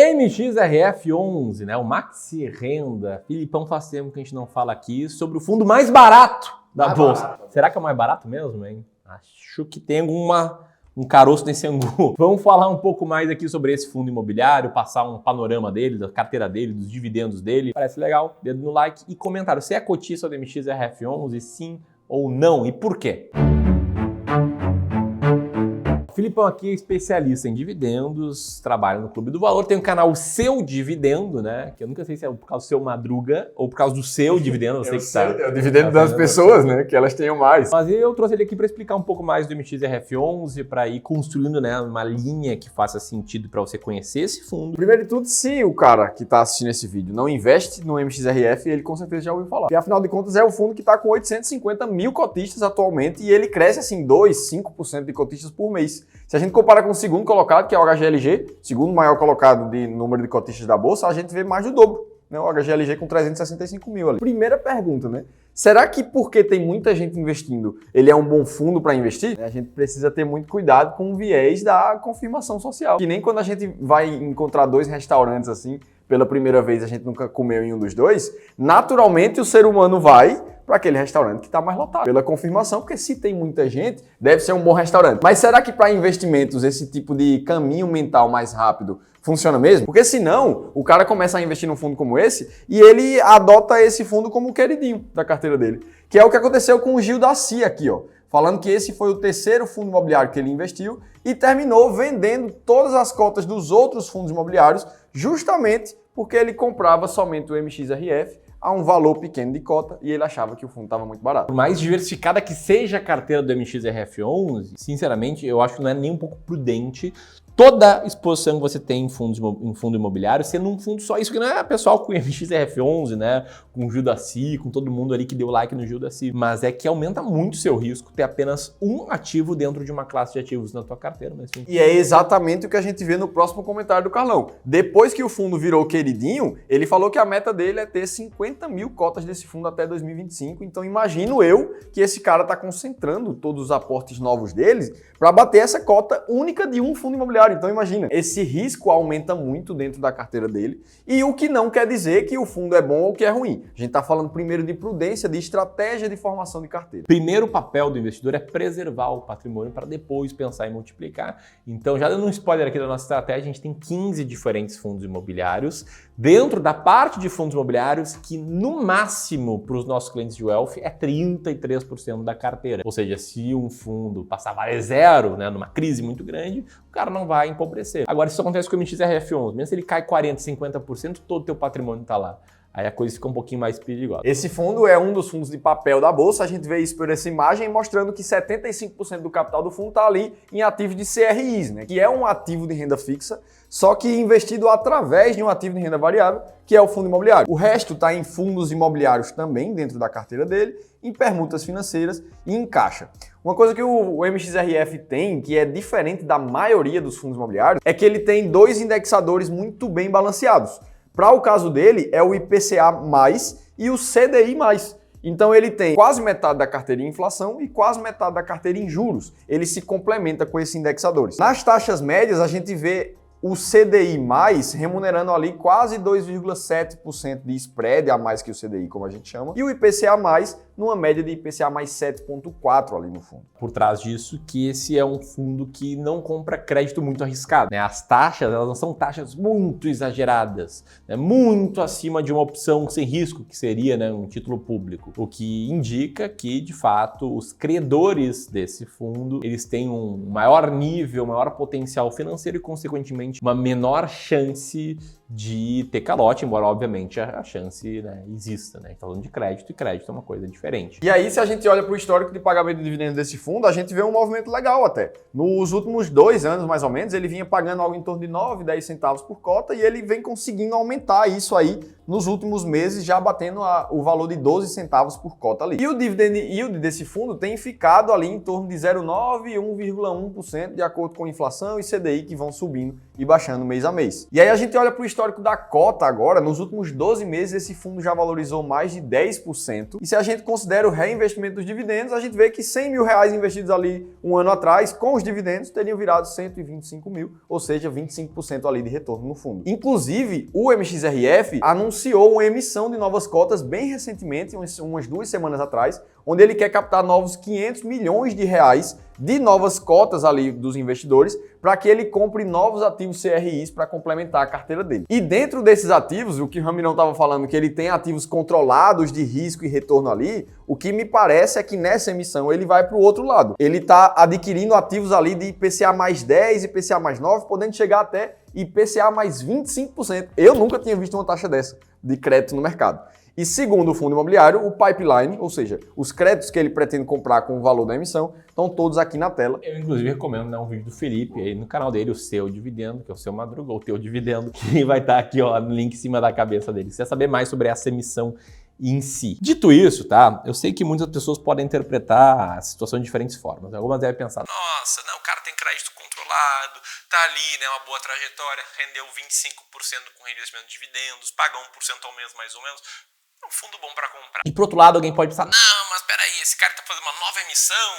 MXRF11, né? O Maxi Renda. Filipão, faz tempo que a gente não fala aqui sobre o fundo mais barato da Bolsa. Será que é o mais barato mesmo, hein? Acho que tem um caroço nesse angu. Vamos falar um pouco mais aqui sobre esse fundo imobiliário, passar um panorama dele, da carteira dele, dos dividendos dele. Parece legal? Dedo no like e comentário. Você é cotista do MXRF11, sim ou não? E por quê? O Filipão aqui é especialista em dividendos, trabalha no Clube do Valor, tem um canal Seu Dividendo, né? Que eu nunca sei se é por causa do seu Madruga ou por causa do seu dividendo, eu sei que tá. É o dividendo das pessoas, né? Que elas tenham mais. Mas eu trouxe ele aqui para explicar um pouco mais do MXRF11, para ir construindo, né, uma linha que faça sentido para você conhecer esse fundo. Primeiro de tudo, se o cara que está assistindo esse vídeo não investe no MXRF, ele com certeza já ouviu falar. Porque afinal de contas é o fundo que está com 850 mil cotistas atualmente e ele cresce assim 5% de cotistas por mês. Se a gente compara com o segundo colocado, que é o HGLG, segundo maior colocado de número de cotistas da Bolsa, a gente vê mais do dobro, né? O HGLG com 365 mil ali. Primeira pergunta, né? Será que porque tem muita gente investindo, ele é um bom fundo para investir? A gente precisa ter muito cuidado com o viés da confirmação social. Que nem quando a gente vai encontrar dois restaurantes assim, pela primeira vez a gente nunca comeu em um dos dois, naturalmente o ser humano vai para aquele restaurante que está mais lotado. Pela confirmação, porque se tem muita gente, deve ser um bom restaurante. Mas será que para investimentos esse tipo de caminho mental mais rápido funciona mesmo? Porque senão, o cara começa a investir num fundo como esse e ele adota esse fundo como o queridinho da carteira dele. Que é o que aconteceu com o Gil da Cia aqui, ó. Falando que esse foi o terceiro fundo imobiliário que ele investiu e terminou vendendo todas as cotas dos outros fundos imobiliários justamente porque ele comprava somente o MXRF a um valor pequeno de cota e ele achava que o fundo estava muito barato. Por mais diversificada que seja a carteira do MXRF11, sinceramente, eu acho que não é nem um pouco prudente toda exposição que você tem em fundo imobiliário sendo um fundo só. Isso que não é pessoal com o MXRF11, né? Com o Gil da Cia, com todo mundo ali que deu like no Gil da Cia. Mas é que aumenta muito o seu risco ter apenas um ativo dentro de uma classe de ativos na tua carteira. Mas, e é exatamente o que a gente vê no próximo comentário do Carlão. Depois que o fundo virou queridinho, ele falou que a meta dele é ter 50 mil cotas desse fundo até 2025. Então imagino eu que esse cara está concentrando todos os aportes novos deles para bater essa cota única de um fundo imobiliário. Então imagina, esse risco aumenta muito dentro da carteira dele e o que não quer dizer que o fundo é bom ou que é ruim. A gente está falando primeiro de prudência, de estratégia de formação de carteira. Primeiro papel do investidor é preservar o patrimônio para depois pensar em multiplicar. Então, já dando um spoiler aqui da nossa estratégia, a gente tem 15 diferentes fundos imobiliários. Dentro da parte de fundos imobiliários, que no máximo para os nossos clientes de wealth é 33% da carteira. Ou seja, se um fundo passar a valer zero, né, numa crise muito grande, o cara não vai empobrecer. Agora, se isso acontece com o MXRF11, mesmo se ele cai 40%, 50%, todo o teu patrimônio está lá. Aí a coisa fica um pouquinho mais perigosa. Esse fundo é um dos fundos de papel da Bolsa, a gente vê isso por essa imagem, mostrando que 75% do capital do fundo está ali em ativos de CRIs, né? Que é um ativo de renda fixa, só que investido através de um ativo de renda variável, que é o fundo imobiliário. O resto está em fundos imobiliários também, dentro da carteira dele, em permutas financeiras e em caixa. Uma coisa que o MXRF tem, que é diferente da maioria dos fundos imobiliários, é que ele tem dois indexadores muito bem balanceados. Para o caso dele, é o IPCA+, e o CDI+. Então ele tem quase metade da carteira em inflação e quase metade da carteira em juros. Ele se complementa com esses indexadores. Nas taxas médias, a gente vê o CDI+, remunerando ali quase 2,7% de spread a mais que o CDI, como a gente chama, e o IPCA+, numa média de IPCA mais 7,4% ali no fundo. Por trás disso, que esse é um fundo que não compra crédito muito arriscado, né? As taxas, elas não são taxas muito exageradas, né? Muito acima de uma opção sem risco, que seria, né, um título público, o que indica que, de fato, os credores desse fundo, eles têm um maior nível, maior potencial financeiro e, consequentemente, uma menor chance de ter calote, embora obviamente a chance, né, exista, né? Falando de crédito, e crédito é uma coisa diferente. E aí, se a gente olha para o histórico de pagamento de dividendos desse fundo, a gente vê um movimento legal até. Nos últimos 2 anos, mais ou menos, ele vinha pagando algo em torno de 9, 10 centavos por cota e ele vem conseguindo aumentar isso aí nos últimos meses, já batendo o valor de 12 centavos por cota ali. E o dividend yield desse fundo tem ficado ali em torno de 0,9 e 1,1% de acordo com a inflação e CDI que vão subindo e baixando mês a mês. E aí a gente olha para o histórico da cota agora, nos últimos 12 meses esse fundo já valorizou mais de 10%. E se a gente considera o reinvestimento dos dividendos, a gente vê que 100 mil reais investidos ali um ano atrás, com os dividendos, teriam virado 125 mil, ou seja, 25% ali de retorno no fundo. Inclusive, o MXRF anunciou uma emissão de novas cotas bem recentemente, umas 2 semanas atrás, onde ele quer captar novos 500 milhões de reais de novas cotas ali dos investidores para que ele compre novos ativos CRIs para complementar a carteira dele. E dentro desses ativos, o que o Ramirão estava falando, que ele tem ativos controlados de risco e retorno ali, o que me parece é que nessa emissão ele vai para o outro lado. Ele está adquirindo ativos ali de IPCA mais 10, IPCA mais 9, podendo chegar até IPCA mais 25%. Eu nunca tinha visto uma taxa dessa de crédito no mercado. E segundo o fundo imobiliário, o pipeline, ou seja, os créditos que ele pretende comprar com o valor da emissão, estão todos aqui na tela. Eu, inclusive, recomendo um vídeo do Felipe aí no canal dele, o Seu Dividendo, que é o Seu Madruga, o Teu Dividendo, que vai estar aqui ó, no link em cima da cabeça dele. Se você quer saber mais sobre essa emissão em si. Dito isso, tá? Eu sei que muitas pessoas podem interpretar a situação de diferentes formas. Algumas devem pensar, nossa, não, o cara tem crédito controlado, tá ali, né, uma boa trajetória, rendeu 25% com reinvestimento de dividendos, paga 1% ao mês mais ou menos. É um fundo bom para comprar. E por outro lado, alguém pode pensar, não, mas peraí, esse cara tá fazendo uma nova emissão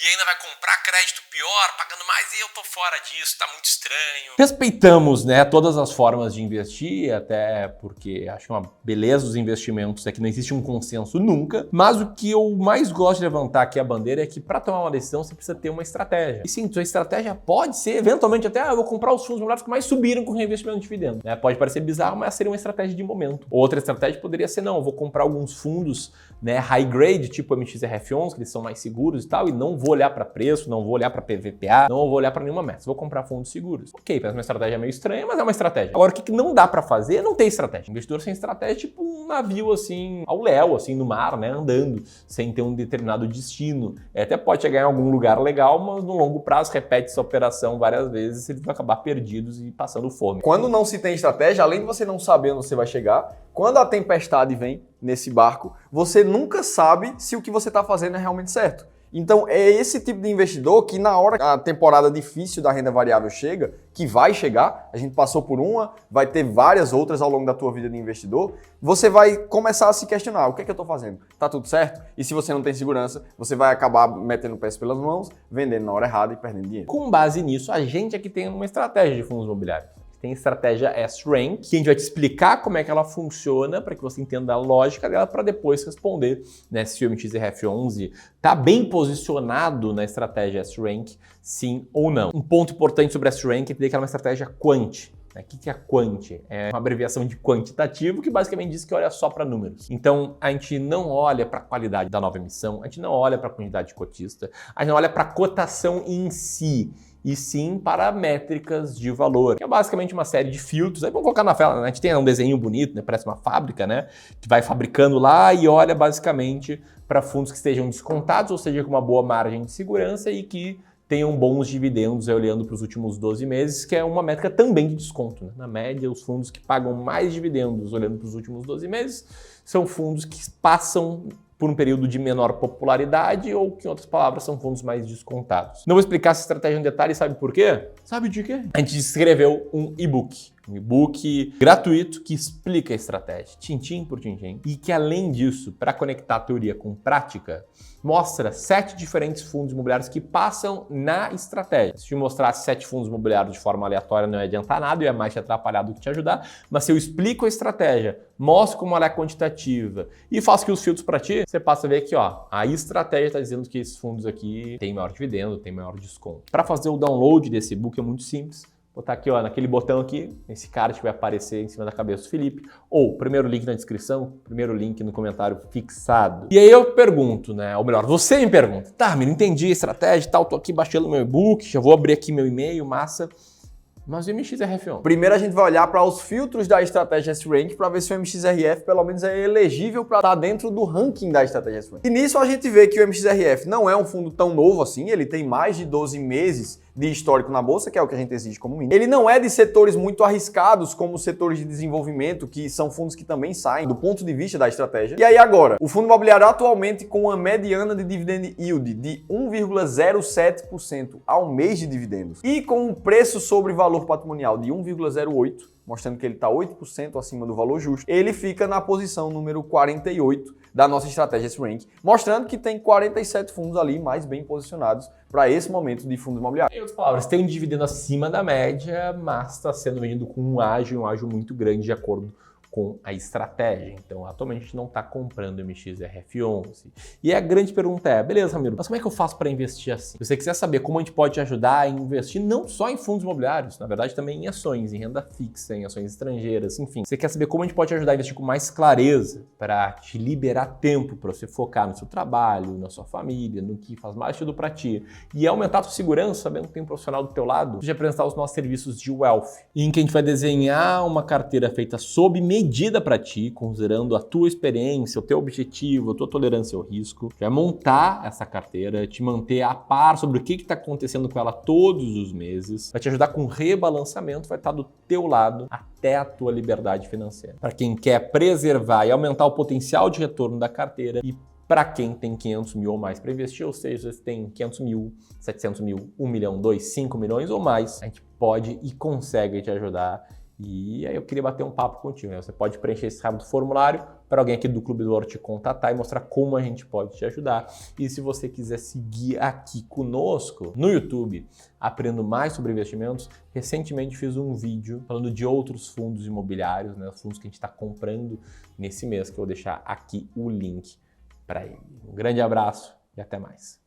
e ainda vai comprar crédito pior, pagando mais e eu tô fora disso, tá muito estranho. Respeitamos, né, todas as formas de investir, até porque acho que uma beleza dos investimentos é que não existe um consenso nunca, mas o que eu mais gosto de levantar aqui a bandeira é que para tomar uma decisão você precisa ter uma estratégia. E sim, sua estratégia pode ser, eventualmente até, eu vou comprar os fundos imobiliários que mais subiram com reinvestimento de dividendo. Né? Pode parecer bizarro, mas seria uma estratégia de momento. Outra estratégia poderia ser, não, eu vou comprar alguns fundos, né, high grade, tipo MXRF11, que eles são mais seguros e tal, e não vou olhar para preço, não vou olhar para PVPA, não vou olhar para nenhuma meta, vou comprar fundos seguros. Ok, parece uma estratégia meio estranha, mas é uma estratégia. Agora, o que não dá para fazer é não ter estratégia. Investidor sem estratégia é tipo um navio assim, ao léu, assim, no mar, né, andando, sem ter um determinado destino. Até pode chegar em algum lugar legal, mas no longo prazo repete essa operação várias vezes, eles vão acabar perdidos e passando fome. Quando não se tem estratégia, além de você não saber onde você vai chegar, quando a tempestade vem nesse barco, você nunca sabe se o que você está fazendo é realmente certo. Então é esse tipo de investidor que na hora que a temporada difícil da renda variável chega, que vai chegar, a gente passou por uma, vai ter várias outras ao longo da tua vida de investidor, você vai começar a se questionar, o que é que eu estou fazendo? Tá tudo certo? E se você não tem segurança, você vai acabar metendo o pé pelas mãos, vendendo na hora errada e perdendo dinheiro. Com base nisso, a gente aqui tem uma estratégia de fundos imobiliários. Tem a estratégia S-Rank, que a gente vai te explicar como é que ela funciona, para que você entenda a lógica dela, para depois responder, né, se o MXRF11 está bem posicionado na estratégia S-Rank, sim ou não. Um ponto importante sobre a S-Rank é que ela é uma estratégia quant. O que é quant? É uma abreviação de quantitativo que basicamente diz que olha só para números. Então, a gente não olha para a qualidade da nova emissão, a gente não olha para a quantidade de cotista, a gente não olha para a cotação em si, e sim para métricas de valor, que é basicamente uma série de filtros. Aí vamos colocar na tela, né? A gente tem um desenho bonito, né? Parece uma fábrica, né? Que vai fabricando lá e olha basicamente para fundos que estejam descontados, ou seja, com uma boa margem de segurança e que tenham bons dividendos, olhando para os últimos 12 meses, que é uma métrica também de desconto. Né? Na média, os fundos que pagam mais dividendos, olhando para os últimos 12 meses, são fundos que passam por um período de menor popularidade ou, que em outras palavras, são fundos mais descontados. Não vou explicar essa estratégia em detalhe, sabe por quê? Sabe de quê? A gente escreveu um e-book gratuito que explica a estratégia, tintim por tintim, e que além disso, para conectar a teoria com prática, mostra 7 diferentes fundos imobiliários que passam na estratégia. Se eu mostrar 7 fundos imobiliários de forma aleatória não ia adiantar nada, ia mais te atrapalhar do que te ajudar, mas se eu explico a estratégia, mostro como ela é quantitativa e faço aqui os filtros para ti, você passa a ver que ó, a estratégia está dizendo que esses fundos aqui têm maior dividendo, têm maior desconto. Para fazer o download desse e-book é muito simples. Vou botar aqui, ó, naquele botão aqui, esse card que vai aparecer em cima da cabeça do Felipe, ou primeiro link na descrição, primeiro link no comentário fixado. E aí eu pergunto, né, ou melhor, você me pergunta, tá, não entendi a estratégia e tal, tô aqui baixando meu e-book, já vou abrir aqui meu e-mail, massa, mas o MXRF11? Primeiro a gente vai olhar para os filtros da estratégia S-Rank para ver se o MXRF pelo menos é elegível para estar dentro do ranking da estratégia S-Rank. E nisso a gente vê que o MXRF não é um fundo tão novo assim, ele tem mais de 12 meses de histórico na bolsa, que é o que a gente exige como mínimo. Ele não é de setores muito arriscados, como os setores de desenvolvimento, que são fundos que também saem do ponto de vista da estratégia. E aí agora, o fundo imobiliário atualmente com uma mediana de dividend yield de 1,07% ao mês de dividendos e com um preço sobre valor patrimonial de 1,08%, mostrando que ele está 8% acima do valor justo, ele fica na posição número 48 da nossa estratégia S-Rank, mostrando que tem 47 fundos ali mais bem posicionados para esse momento de fundo imobiliário. Em outras palavras, tem um dividendo acima da média, mas está sendo vendido com um ágio muito grande de acordo com a estratégia. Então, atualmente a gente não está comprando MXRF11. E a grande pergunta é, beleza, Ramiro, mas como é que eu faço para investir assim? Se você quiser saber como a gente pode te ajudar a investir não só em fundos imobiliários, na verdade também em ações, em renda fixa, em ações estrangeiras, enfim. Você quer saber como a gente pode te ajudar a investir com mais clareza para te liberar tempo para você focar no seu trabalho, na sua família, no que faz mais sentido para ti e aumentar a sua segurança, sabendo que tem um profissional do teu lado, de apresentar os nossos serviços de wealth, em que a gente vai desenhar uma carteira feita sob medida para ti, considerando a tua experiência, o teu objetivo, a tua tolerância ao risco. Vai montar essa carteira, te manter a par sobre o que está acontecendo com ela todos os meses, vai te ajudar com rebalanceamento, vai estar do teu lado até a tua liberdade financeira. Para quem quer preservar e aumentar o potencial de retorno da carteira e para quem tem 500 mil ou mais para investir, ou seja, você tem 500 mil, 700 mil, 1 milhão, 2, 5 milhões ou mais, a gente pode e consegue te ajudar. E aí eu queria bater um papo contigo, né? Você pode preencher esse rápido formulário para alguém aqui do Clube do Ouro te contatar e mostrar como a gente pode te ajudar. E se você quiser seguir aqui conosco no YouTube, aprendendo mais sobre investimentos, recentemente fiz um vídeo falando de outros fundos imobiliários, né? Os fundos que a gente está comprando nesse mês, que eu vou deixar aqui o link para ele. Um grande abraço e até mais.